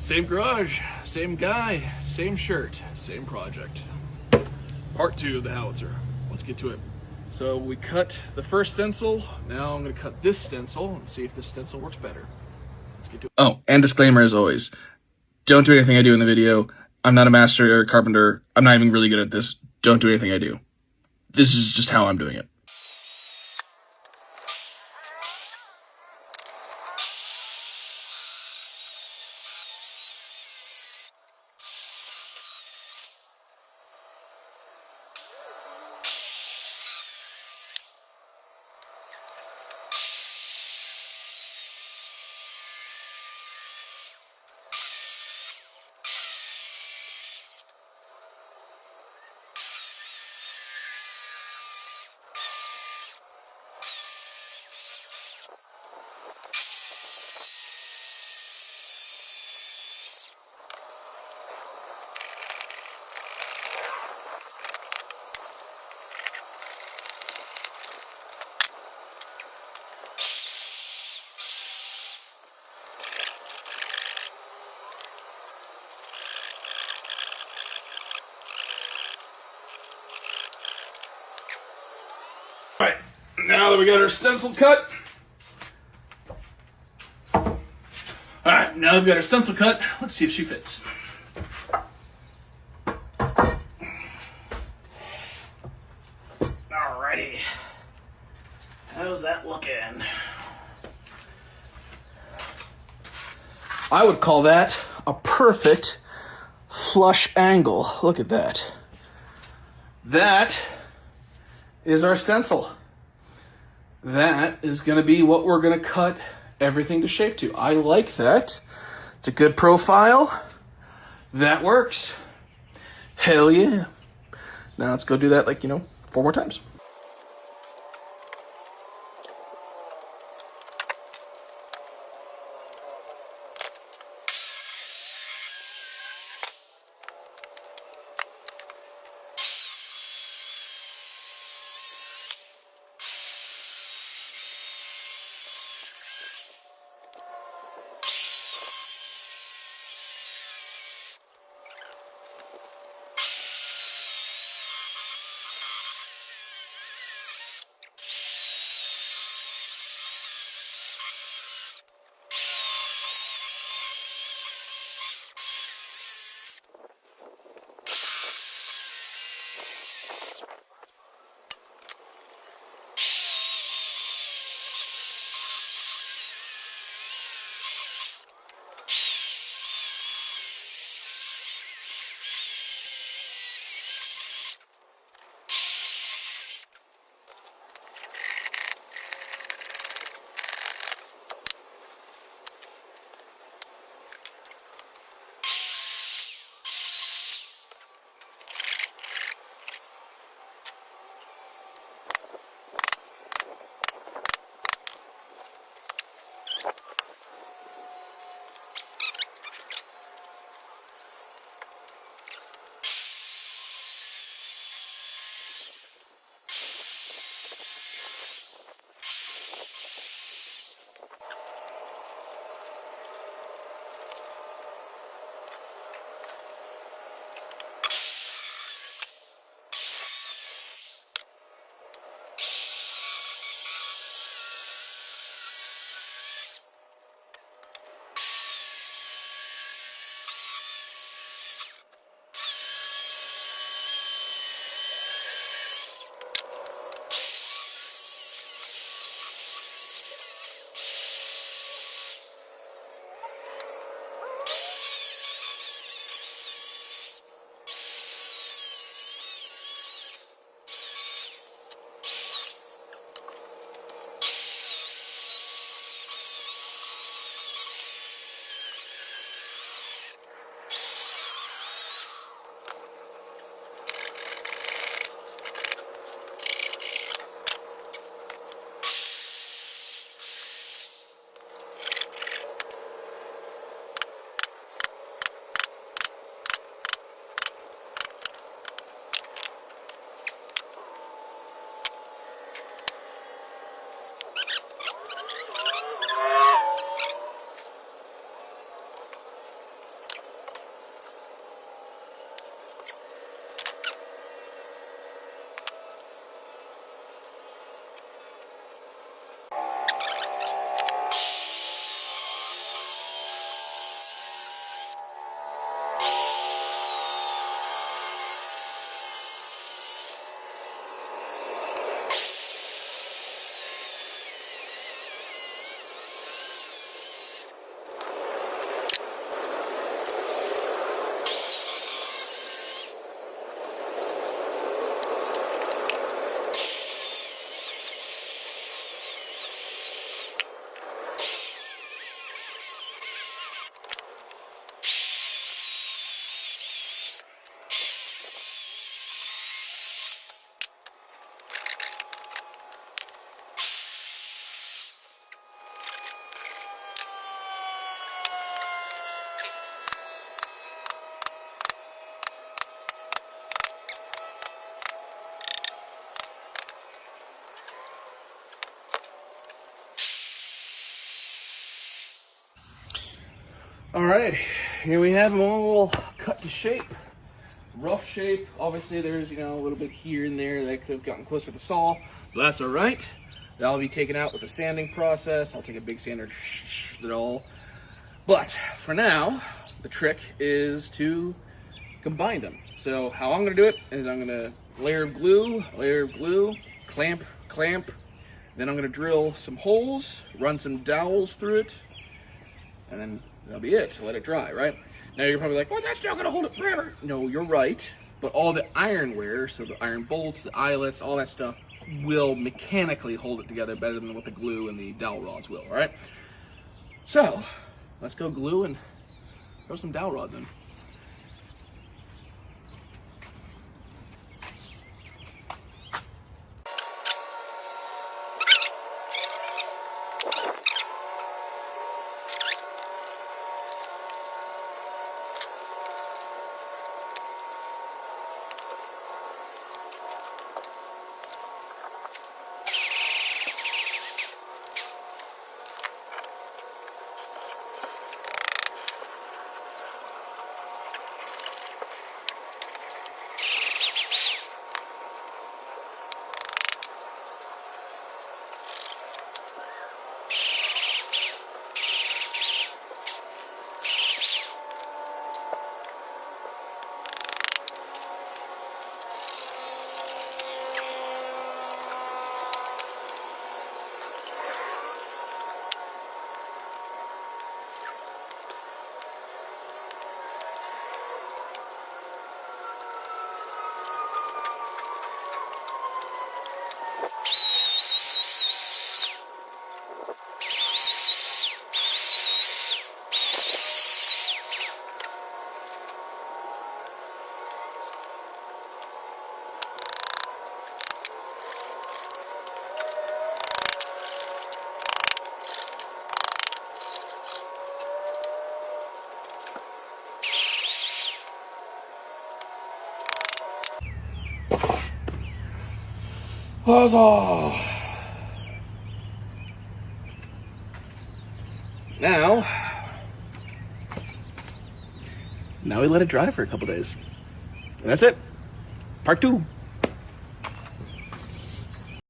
Same garage, same guy, same shirt, same project. Part 2 of the Howitzer. Let's get to it. So we cut the first stencil. Now I'm going to cut this stencil and see if this stencil works better. Let's get to it. Oh, and disclaimer as always. Don't do anything I do in the video. I'm not a master or a carpenter. I'm not even really good at this. Don't do anything I do. This is just how I'm doing it. Alright, now that we got our stencil cut. Alright, now that we've got our stencil cut, let's see if she fits. Alrighty. How's that looking? I would call that a perfect flush angle. Look at that. That is our stencil. That is going to be what we're going to cut everything to shape to. I like that. It's a good profile. That works. Hell yeah. Now let's go do that 4 more times. All right, here we have them all cut to shape. Rough shape. Obviously there's, you know, a little bit here and there that could have gotten closer to the saw, but that's all right. That'll be taken out with a sanding process. I'll take a big sander, it all. But for now, the trick is to combine them. So how I'm gonna do it is I'm gonna layer of glue, clamp, then I'm gonna drill some holes, run some dowels through it, and then that'll be it. So let it dry, right? Now you're probably like, well, that's not gonna hold it forever. No, you're right. But all the ironware, so the iron bolts, the eyelets, all that stuff, will mechanically hold it together better than what the glue and the dowel rods will, all right? So let's go glue and throw some dowel rods in. Huzzah! Now we let it dry for a couple days. And that's it. Part 2.